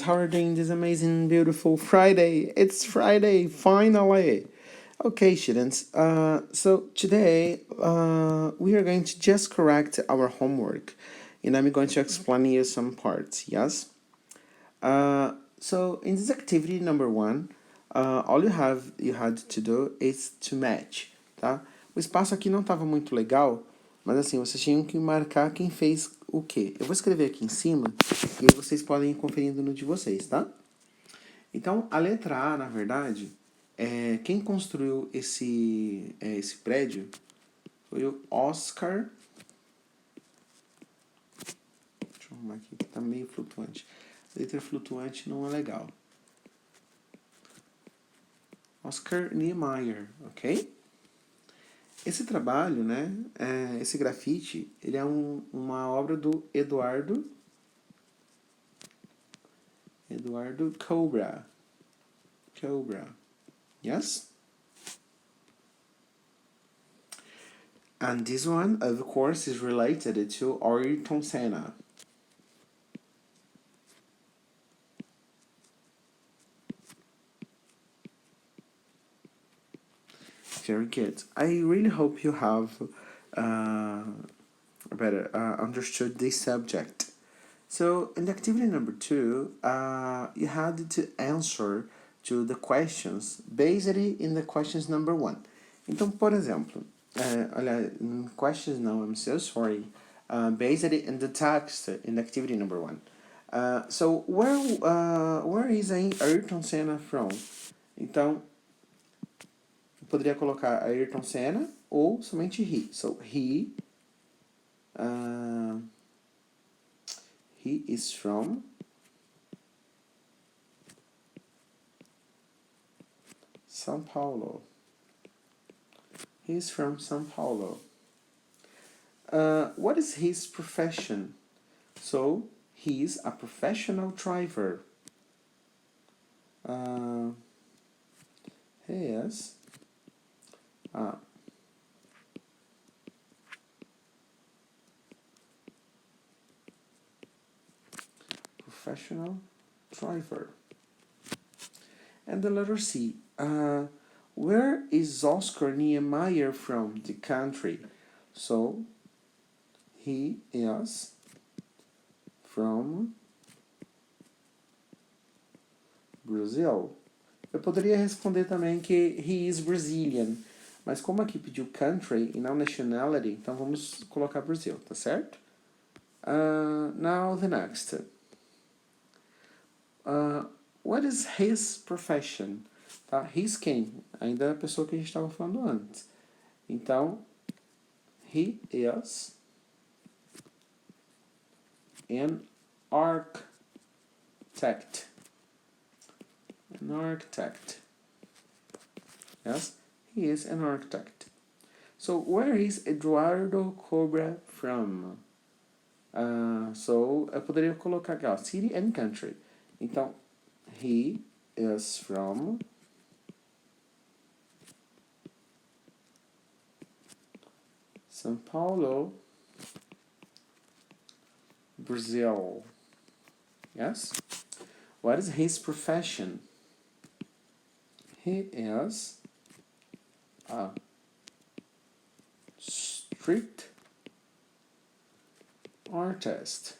How are you doing this amazing, beautiful Friday? It's Friday, finally! Okay, students, so today we are going to just correct our homework and I'm going to explain you some parts, yes? So in this activity number one, all you had to do is to match, tá? O espaço aqui não estava muito legal, mas assim, vocês tinham que marcar quem fez o quê. Eu vou escrever aqui em cima e aí vocês podem ir conferindo no de vocês, tá? Então, a letra A, na verdade, quem construiu esse prédio foi o Oscar. Deixa eu arrumar aqui, que tá meio flutuante. Letra flutuante não é legal. Oscar Niemeyer, ok? Esse trabalho, né, esse grafite, ele é uma obra do Eduardo Cobra. Yes? And this one, of course, is related to Ayrton Senna. Very good. I really hope you have better understood this subject. So in activity number two, you had to answer to the questions based in the questions number one. Então, por exemplo, olha, questions no, I'm so sorry. Based in the text in activity number one. So where is Ayrton Senna from? Então, eu poderia colocar Ayrton Senna ou somente he. So he is from São Paulo. He is from São Paulo. What is his profession? So, he is a professional driver. He is a professional driver. And the letter C. Where is Oscar Niemeyer from? The country. So, he is from Brazil. Eu poderia responder também que he is Brazilian, mas como aqui pediu country e não nationality, então vamos colocar Brasil, tá certo? Now the next. What is his profession? Tá? His quem? Ainda é a pessoa que a gente estava falando antes. Então, he is an architect. An architect. Yes, he is an architect. So, where is Eduardo Cobra from? So, eu poderia colocar aqui, ó, city and country. Então, he is from São Paulo, Brazil. Yes? What is his profession? He is a street artist.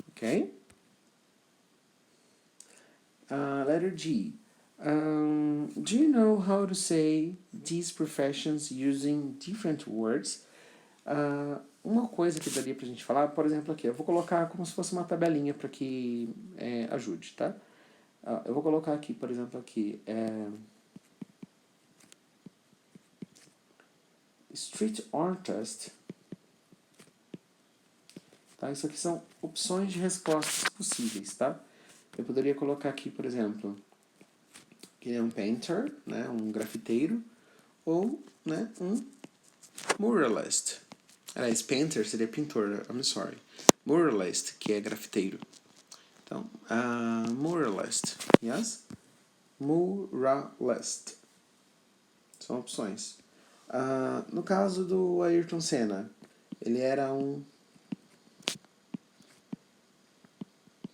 Okay? Letter G. Do you know how to say these professions using different words? Uma coisa que daria pra gente falar, por exemplo, aqui, eu vou colocar como se fosse uma tabelinha para que ajude, tá? Eu vou colocar aqui, por exemplo, aqui, street artist. Tá? Isso aqui são opções de respostas possíveis, tá? Eu poderia colocar aqui, por exemplo, que é um painter, né, um grafiteiro, ou, né, um muralist. Aliás, painter seria pintor, I'm sorry. Muralist, que é grafiteiro. Então, muralist, yes? Muralist. São opções. No caso do Ayrton Senna, ele era um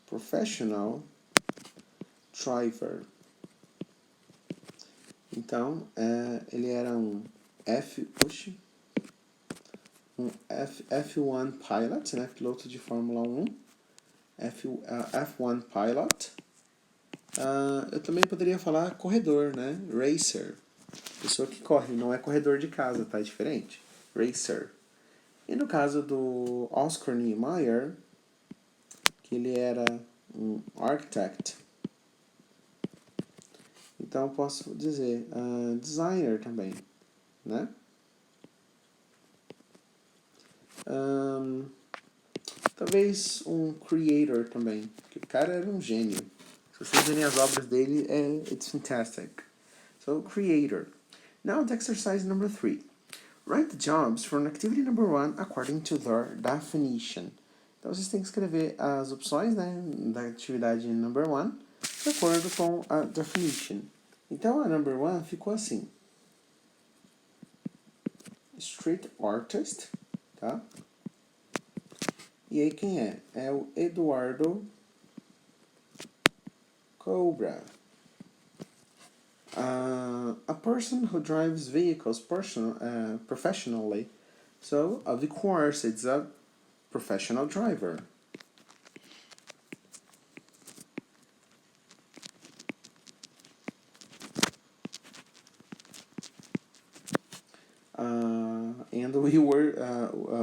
professional driver. Então, ele era um F1 pilot, né? Piloto de Fórmula 1. F1 pilot. Eu também poderia falar corredor, né? Racer. Pessoa que corre, não é corredor de casa, tá? É diferente. Racer. E no caso do Oscar Niemeyer, que ele era um architect, então eu posso dizer designer também, né? Talvez um creator também, que o cara era um gênio. Se vocês verem as obras dele, it's fantastic. So, creator. Now the exercise number 3. Write the jobs for an activity number 1 according to their definition. Então vocês têm que escrever as opções, né, da atividade number 1 de acordo com a definition. Então a number 1 ficou assim. Street artist, tá? E aí quem é? É o Eduardo Cobra. A person who drives vehicles professionally. So, of course, it's a professional driver. And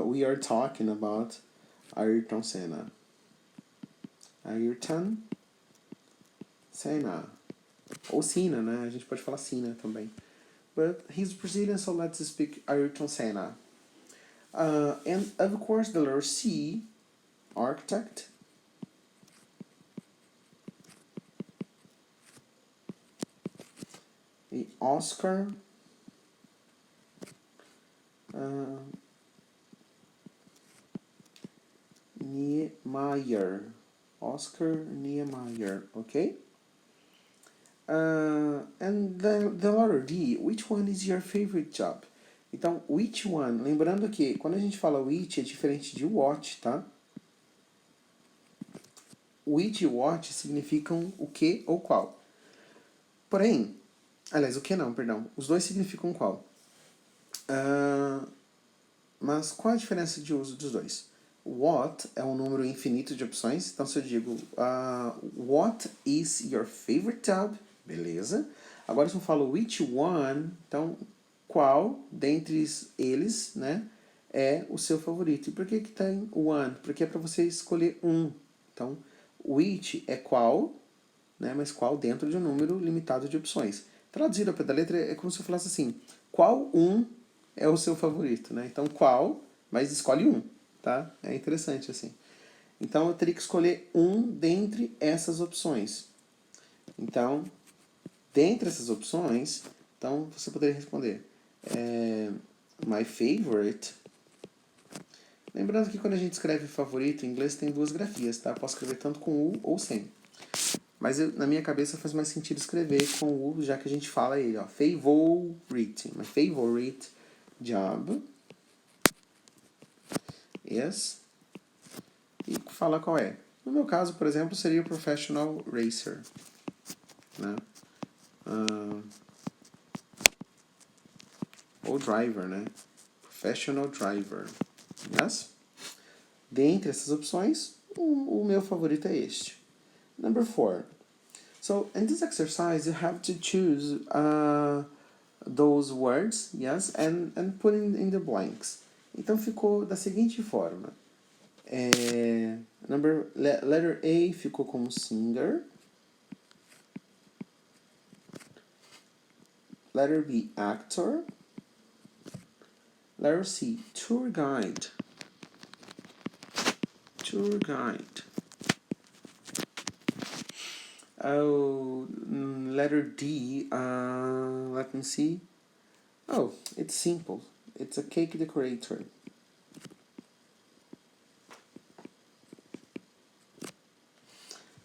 we are talking about Ayrton Senna. Ayrton Senna. Ou Senna, né? A gente pode falar Senna também. But he's Brazilian, so let's speak Ayrton Senna. And of course the letter C, architect. The Oscar Niemeyer. Oscar Niemeyer, okay? And the letter D, which one is your favorite job? Então, which one, lembrando que quando a gente fala which é diferente de what, tá? Which e what significam o que ou qual. Porém, aliás, o que não, perdão. Os dois significam qual. Mas qual a diferença de uso dos dois? What é um número infinito de opções. Então, se eu digo what is your favorite job? Beleza. Agora, se eu falo which one, então, qual dentre eles, né, é o seu favorito? E por que tem one? Porque é para você escolher um. Então, which é qual, né, mas qual dentro de um número limitado de opções. Traduzido ao pé da letra é como se eu falasse assim, qual um é o seu favorito, né? Então, qual, mas escolhe um, tá? É interessante assim. Então, eu teria que escolher um dentre essas opções. Então, dentre essas opções, então você poderia responder my favorite. Lembrando que quando a gente escreve favorito em inglês tem duas grafias, tá? Posso escrever tanto com U ou sem. Mas na minha cabeça faz mais sentido escrever com U, já que a gente fala ele, ó. Favorite. My favorite job is... E fala qual é. No meu caso, por exemplo, seria o professional racer, né? Ou driver, né? Professional driver. Yes? Dentre essas opções, o meu favorito é este. Number 4. So, in this exercise, you have to choose those words, yes, and put in the blanks. Então, ficou da seguinte forma. Letter A ficou como singer. Letter B, actor. Letter C, tour guide. Tour guide. Letter D, let me see. Oh, it's simple. It's a cake decorator.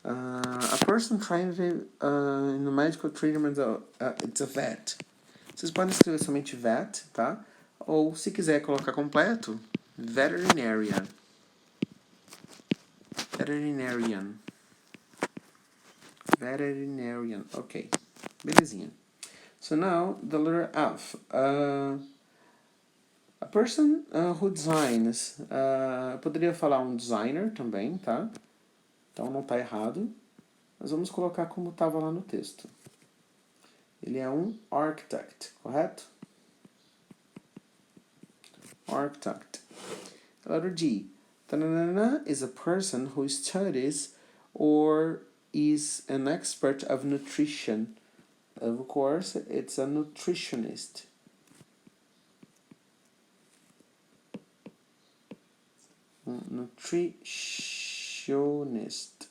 A person trained in the medical treatment, it's a vet. Vocês podem escrever somente vet, tá? Ou, se quiser colocar completo, veterinarian. Veterinarian. Veterinarian. Ok. Belezinha. So now, the letter F. A person who designs. Poderia falar um designer também, tá? Então não tá errado. Mas vamos colocar como estava lá no texto. Ele é um architect, correto? Architect. Letter G. Tanana is a person who studies or is an expert of nutrition. Of course, it's a nutritionist. Nutritionist.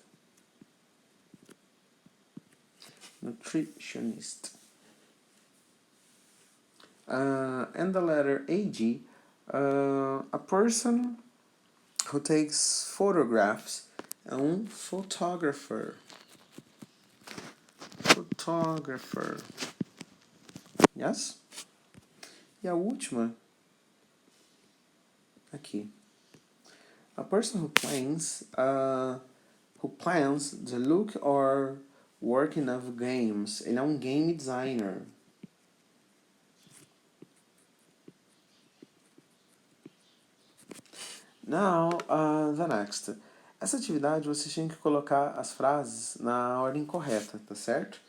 Nutritionist. And the letter AG, a person who takes photographs, um photographer. Photographer. Yes? E a última, aqui. A person who plans the look or working of games. Ele é um game designer. Now, the next. Essa atividade vocês têm que colocar as frases na ordem correta, tá certo?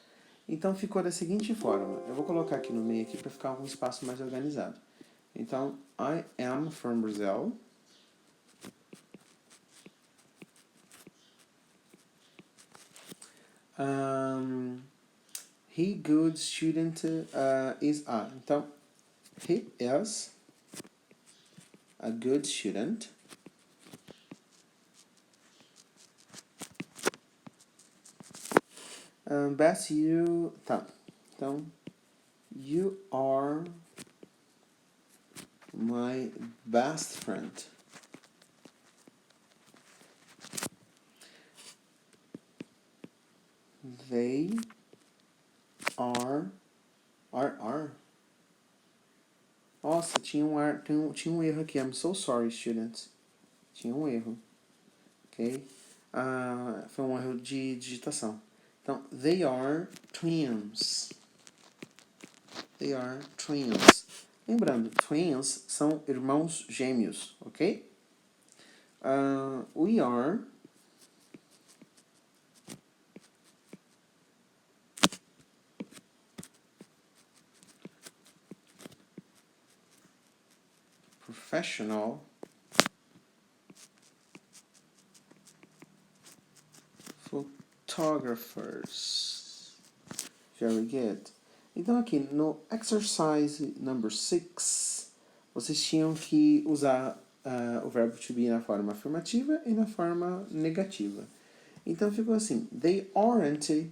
Então ficou da seguinte forma. Eu vou colocar aqui no meio aqui para ficar um espaço mais organizado. Então, I am from Brazil. He good student is a. Então, he is a good student. Best you. Tá. Então, you are my best friend. They are. Nossa, tinha um erro aqui. I'm so sorry, students. Tinha um erro. Ok? Foi um erro de digitação. Então, they are twins. They are twins. Lembrando, twins são irmãos gêmeos, ok? We are professional photographers. Very good. Então aqui no exercise number 6, vocês tinham que usar o verbo to be na forma afirmativa e na forma negativa. Então ficou assim: They aren't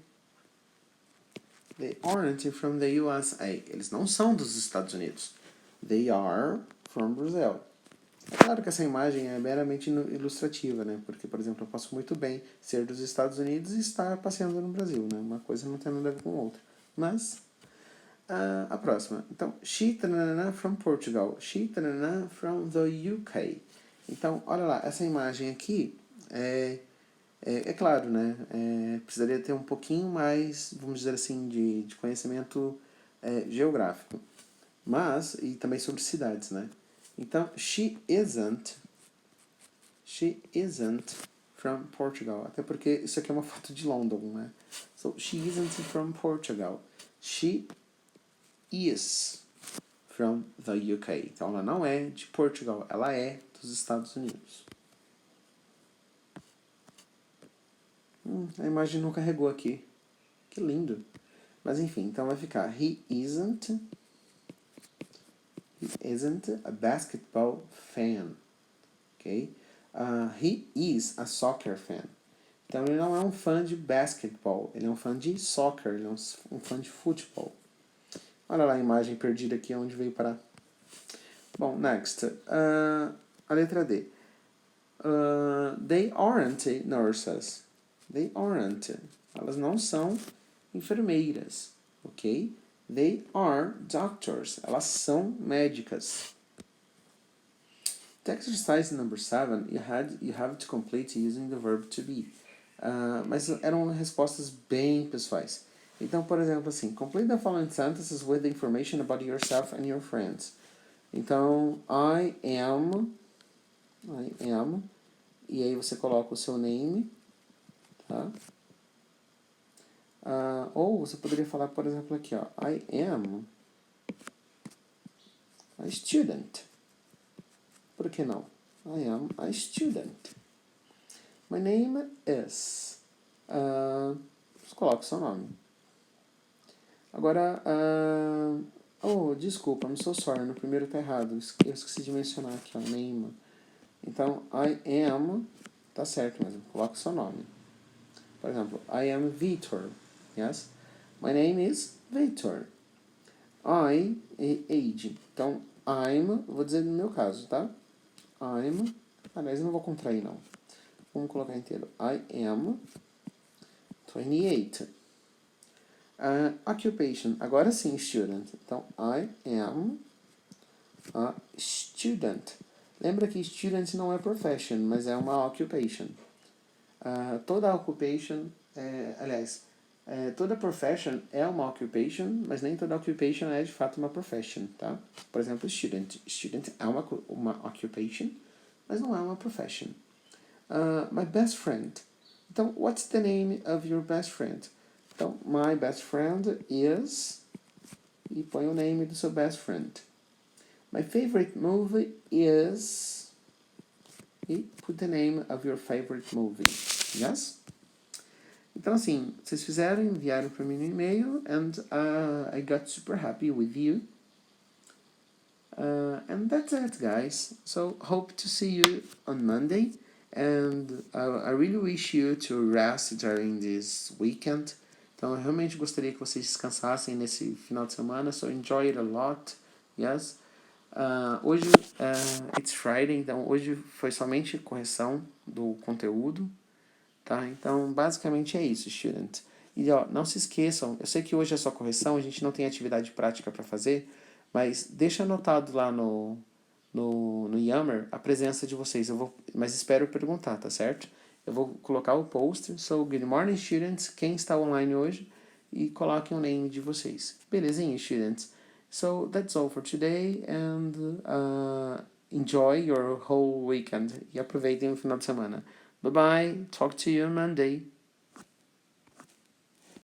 from the USA. Eles não são dos Estados Unidos. They are from Brazil. É claro que essa imagem é meramente ilustrativa, né? Porque, por exemplo, eu posso muito bem ser dos Estados Unidos e estar passeando no Brasil, né? Uma coisa não tem nada a ver com a outra. Mas, a próxima. Então, she tanana, from Portugal. She tanana, from the UK. Então, olha lá, essa imagem aqui é claro, né? Precisaria ter um pouquinho mais, vamos dizer assim, de conhecimento geográfico. Mas, e também sobre cidades, né? Então, she isn't from Portugal. Até porque isso aqui é uma foto de London, né? So, she isn't from Portugal. She is from the UK. Então, ela não é de Portugal, ela é dos Estados Unidos. A imagem não carregou aqui. Que lindo. Mas enfim, então vai ficar he isn't a basketball fan. Ok? He is a soccer fan. Então ele não é um fã de basketball, ele é um fã de soccer, ele é um fã de futebol. Olha lá a imagem perdida aqui onde veio parar. Bom, next. A letra D. They aren't nurses. They aren't. Elas não são enfermeiras, ok? They are doctors. Elas são médicas. The exercise number 7, you have to complete using the verb to be. Mas eram respostas bem pessoais. Então, por exemplo, assim, complete the following sentences with the information about yourself and your friends. Então, I am, e aí você coloca o seu name, tá? Ou você poderia falar, por exemplo, aqui, ó, I am a student. Por que não? I am a student. My name is. Você coloca o seu nome. Agora, desculpa, I'm so sorry, no primeiro tá errado. Eu esqueci de mencionar aqui, ó, name. Então, I am, tá certo mesmo, coloca o seu nome. Por exemplo, I am Victor, yes? My name is Victor. I é age. Então, I'm, vou dizer no meu caso, tá? I'm, aliás, eu não vou contrair não. Vamos colocar inteiro. I am 28. Occupation, agora sim, student. Então, I am a student. Lembra que student não é profession, mas é uma occupation. Toda occupation, toda profession é uma occupation, mas nem toda occupation é de fato uma profession, tá? Por exemplo, student. Student é uma occupation, mas não é uma profession. My best friend. Então, what's the name of your best friend? Então, my best friend is... E põe o name do seu best friend. My favorite movie is... E put the name of your favorite movie. Yes? Então, assim, vocês fizeram, enviaram para mim no e-mail, and I got super happy with you. And that's it, guys. So, hope to see you on Monday. And I really wish you to rest during this weekend. Então, eu realmente gostaria que vocês descansassem nesse final de semana. So, enjoy it a lot. Yes? Hoje, it's Friday, então hoje foi somente correção do conteúdo. Tá? Então, basicamente é isso, student. E, ó, não se esqueçam, eu sei que hoje é só correção, a gente não tem atividade prática para fazer, mas deixa anotado lá no Yammer a presença de vocês. Mas espero perguntar, tá certo? Eu vou colocar o post. So, good morning, students. Quem está online hoje? E coloquem o name de vocês. Belezinha, students? So, that's all for today. And enjoy your whole weekend. E aproveitem o final de semana. Bye-bye. Talk to you on Monday.